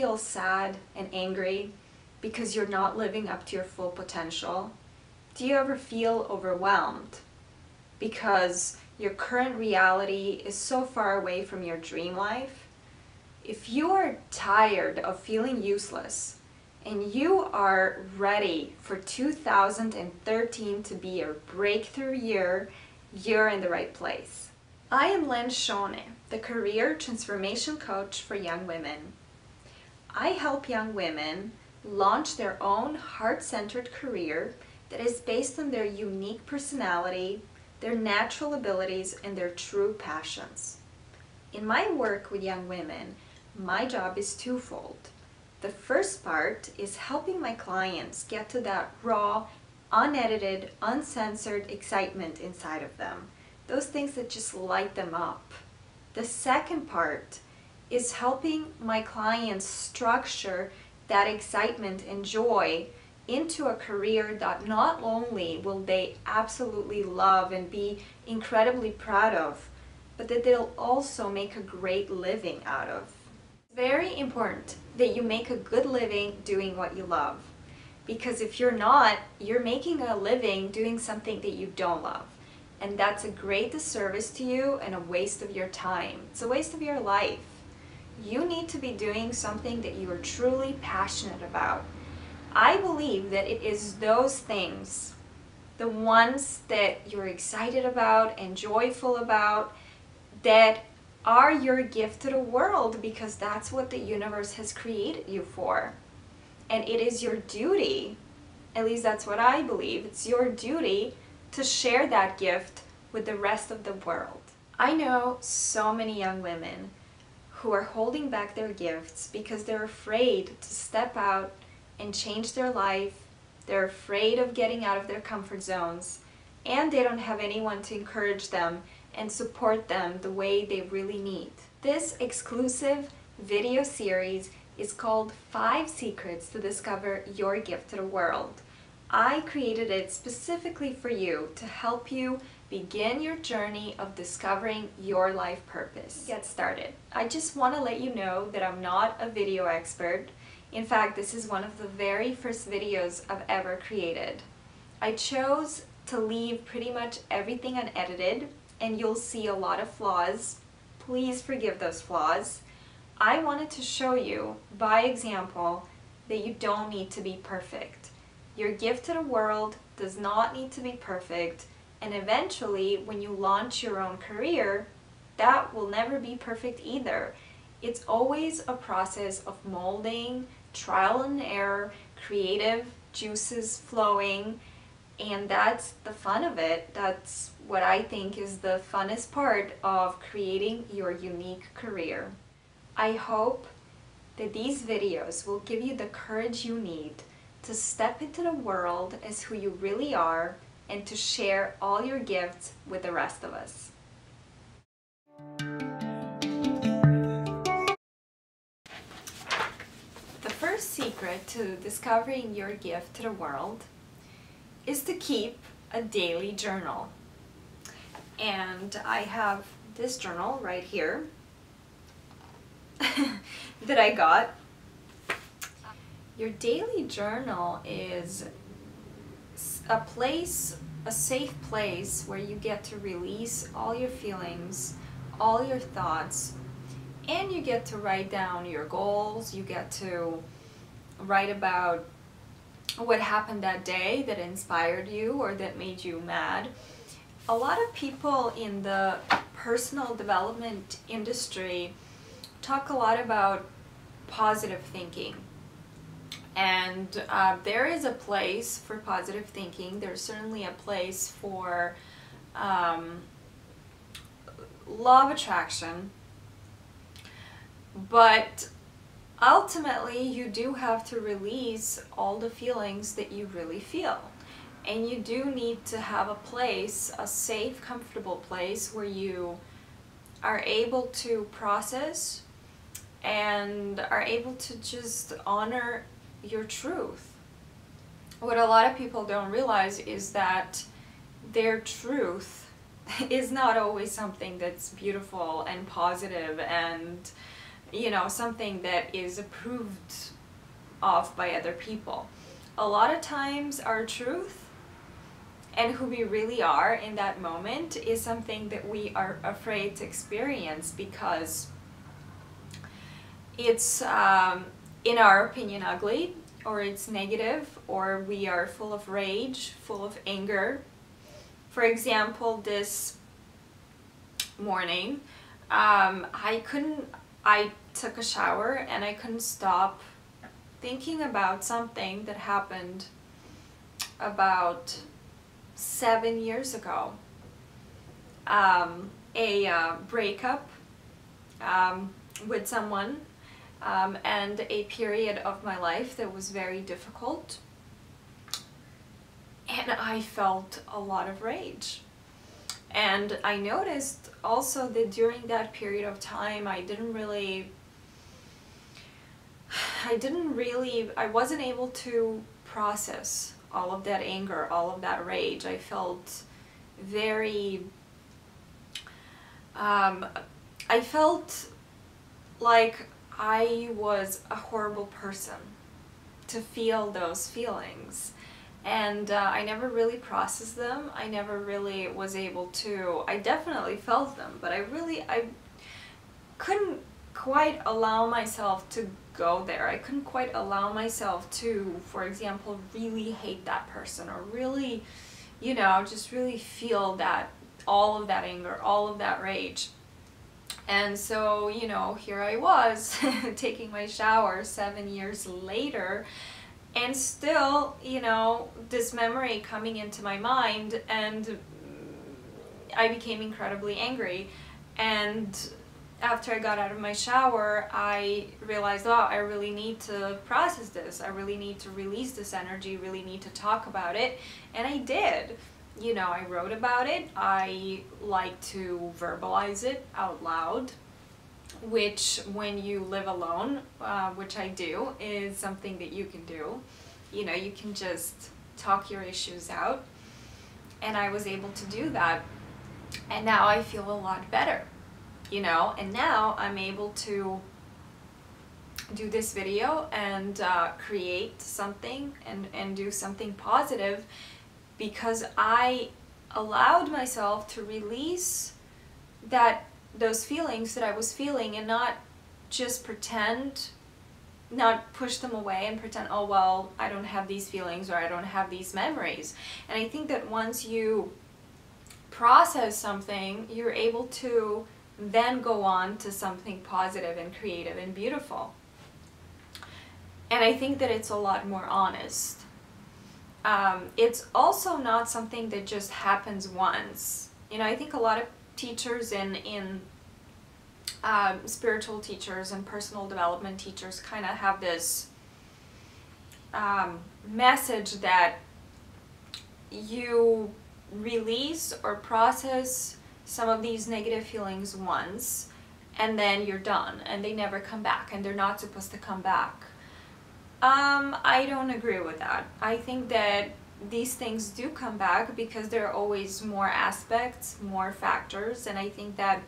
feel sad and angry because you're not living up to your full potential? Do you ever feel overwhelmed because your current reality is so far away from your dream life? If you are tired of feeling useless and you are ready for 2013 to be your breakthrough year, you're in the right place. I am Sone, the career transformation coach for young women. I help young women launch their own heart-centered career that is based on their unique personality, their natural abilities, and their true passions. In my work with young women, my job is twofold. The first part is helping my clients get to that raw, unedited, uncensored excitement inside of them. Those things that just light them up. The second part is helping my clients structure that excitement and joy into a career that not only will they absolutely love and be incredibly proud of, but that they'll also make a great living out of. It's very important that you make a good living doing what you love. Because if you're not, you're making a living doing something that you don't love. And that's a great disservice to you and a waste of your time. It's a waste of your life. You need to be doing something that you are truly passionate about. I believe that it is those things, the ones that you're excited about and joyful about, that are your gift to the world, because that's what the universe has created you for. And it is your duty, at least that's what I believe, it's your duty to share that gift with the rest of the world. I know so many young women who are holding back their gifts because they're afraid to step out and change their life. They're afraid of getting out of their comfort zones, and they don't have anyone to encourage them and support them the way they really need. This exclusive video series is called 5 Secrets to Discover Your Gift to the World. I created it specifically for you to help you begin your journey of discovering your life purpose. Get started. I just want to let you know that I'm not a video expert. In fact, this is one of the very first videos I've ever created. I chose to leave pretty much everything unedited, and you'll see a lot of flaws. Please forgive those flaws. I wanted to show you, by example, that you don't need to be perfect. Your gift to the world does not need to be perfect, and eventually, when you launch your own career, that will never be perfect either. It's always a process of molding, trial and error, creative juices flowing, and that's the fun of it. That's what I think is the funnest part of creating your unique career. I hope that these videos will give you the courage you need to step into the world as who you really are and to share all your gifts with the rest of us. The first secret to discovering your gift to the world is to keep a daily journal. And I have this journal right here that I got. Your daily journal is a safe place where you get to release all your feelings, all your thoughts, and you get to write down your goals. You get to write about what happened that day that inspired you or that made you mad. A lot of people in the personal development industry talk a lot about positive thinking. And there is a place for positive thinking. There's certainly a place for law of attraction. But ultimately, you do have to release all the feelings that you really feel. And you do need to have a place, a safe, comfortable place where you are able to process and are able to just honor your truth. What a lot of people don't realize is that their truth is not always something that's beautiful and positive and you know, something that is approved of by other people. A lot of times our truth and who we really are in that moment is something that we are afraid to experience because it's, in our opinion, ugly, or it's negative, or we are full of rage, full of anger. For example, this morning, I took a shower and I couldn't stop thinking about something that happened about 7 years ago. A breakup with someone, and a period of my life that was very difficult. And I felt a lot of rage. And I noticed also that during that period of time, I wasn't able to process all of that anger, all of that rage. I felt very, I felt like I was a horrible person to feel those feelings. And I never really processed them. I never really was able to, I definitely felt them, but I couldn't quite allow myself to go there. I couldn't quite allow myself to, for example, really hate that person, or really, you know, just really feel that, all of that anger, all of that rage. And so, you know, here I was taking my shower 7 years later, and still, you know, this memory coming into my mind, and I became incredibly angry. And after I got out of my shower, I realized, oh, I really need to process this. I really need to release this energy, really need to talk about it. And I did. You know, I wrote about it. I like to verbalize it out loud, which when you live alone, which I do, is something that you can do. You know, you can just talk your issues out. And I was able to do that. And now I feel a lot better, you know, and now I'm able to do this video and create something and do something positive, because I allowed myself to release those feelings that I was feeling, and not just pretend, not push them away and pretend, oh well, I don't have these feelings, or I don't have these memories. And I think that once you process something, you're able to then go on to something positive and creative and beautiful. And I think that it's a lot more honest. It's also not something that just happens once. You know, I think a lot of teachers in spiritual teachers and personal development teachers kind of have this message that you release or process some of these negative feelings once, and then you're done, and they never come back, and they're not supposed to come back. I don't agree with that. I think that these things do come back, because there are always more aspects, more factors, and I think that,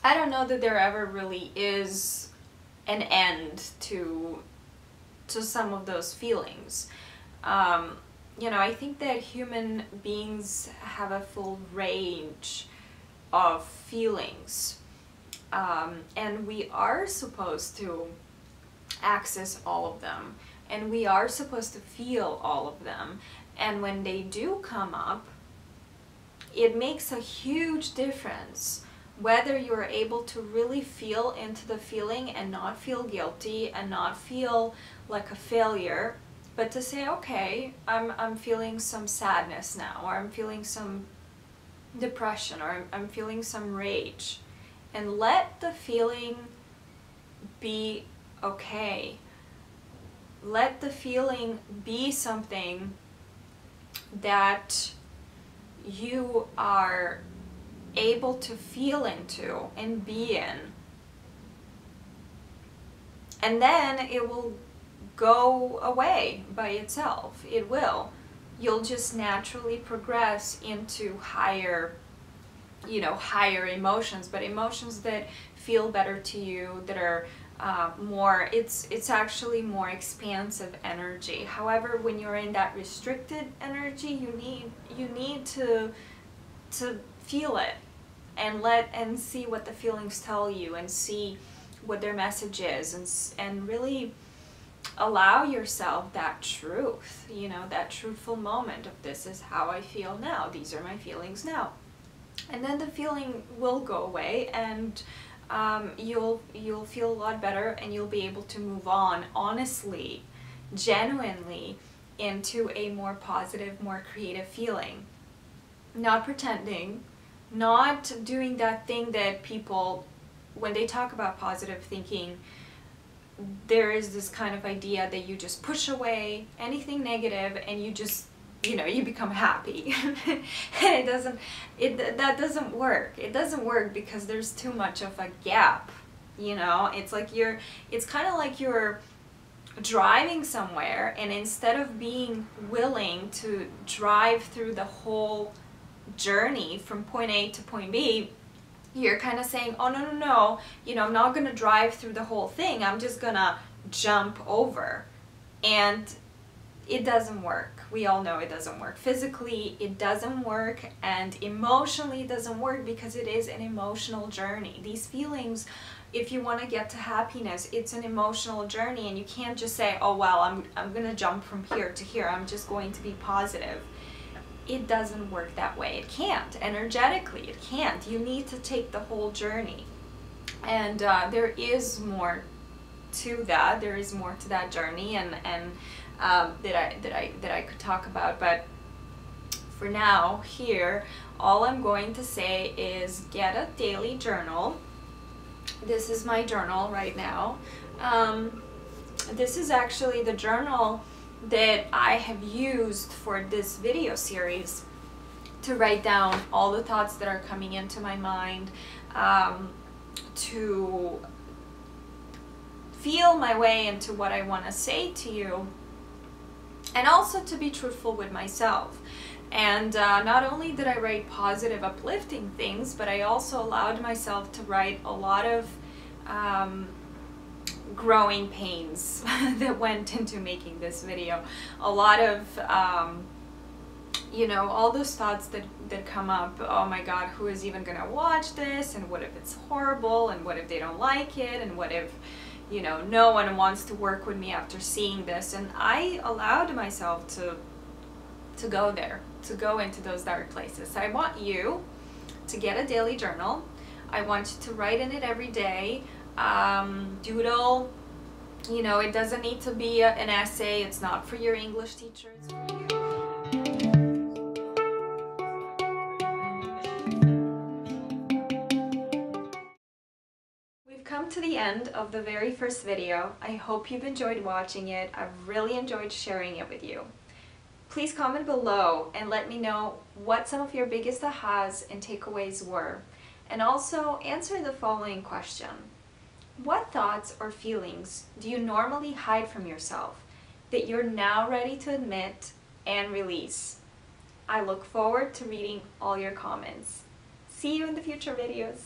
I don't know that there ever really is an end to some of those feelings. You know, I think that human beings have a full range of feelings, and we are supposed to access all of them, and we are supposed to feel all of them. And when they do come up, it makes a huge difference whether you're able to really feel into the feeling and not feel guilty and not feel like a failure, but to say, okay, I'm feeling some sadness now, or I'm feeling some depression, or I'm feeling some rage, and let the feeling be okay. Let the feeling be something that you are able to feel into and be in. And then it will go away by itself. It will. You'll just naturally progress into higher you know, higher emotions, but emotions that feel better to you, that are more, it's actually more expansive energy. However, when you're in that restricted energy, you need to feel it and see what the feelings tell you, and see what their message is, and really allow yourself that truth, you know, that truthful moment of, this is how I feel now, these are my feelings now. And then the feeling will go away, and you'll feel a lot better, and you'll be able to move on honestly, genuinely, into a more positive, more creative feeling. Not pretending, not doing that thing that people, when they talk about positive thinking, there is this kind of idea that you just push away anything negative and you just, you know, you become happy. And that doesn't work. It doesn't work because there's too much of a gap, you know. It's like it's kind of like you're driving somewhere, and instead of being willing to drive through the whole journey from point A to point B, you're kind of saying, oh no, you know, I'm not gonna drive through the whole thing, I'm just gonna jump over. And it doesn't work. We all know it doesn't work. Physically it doesn't work, and emotionally it doesn't work, because it is an emotional journey. These feelings, if you want to get to happiness, it's an emotional journey, and you can't just say, oh well, I'm gonna jump from here to here, I'm just going to be positive. It doesn't work that way. It can't. Energetically, it can't. You need to take the whole journey. And there is more to that. There is more to that journey, and that I could talk about. But for now, here, all I'm going to say is get a daily journal. This is my journal right now. This is actually the journal that I have used for this video series to write down all the thoughts that are coming into my mind, to feel my way into what I want to say to you, and also to be truthful with myself. And not only did I write positive, uplifting things, but I also allowed myself to write a lot of growing pains that went into making this video. A lot of, you know, all those thoughts that come up. Oh my God, who is even gonna watch this? And what if it's horrible? And what if they don't like it? And what if, you know, no one wants to work with me after seeing this? And I allowed myself to go there, to go into those dark places. So I want you to get a daily journal. I want you to write in it every day. Doodle, you know, it doesn't need to be an essay. It's not for your English teacher, it's for you. We've come to the end of the very first video. I hope you've enjoyed watching it. I've really enjoyed sharing it with you. Please comment below and let me know what some of your biggest ahas and takeaways were. And also answer the following question. What thoughts or feelings do you normally hide from yourself that you're now ready to admit and release? I look forward to reading all your comments. See you in the future videos.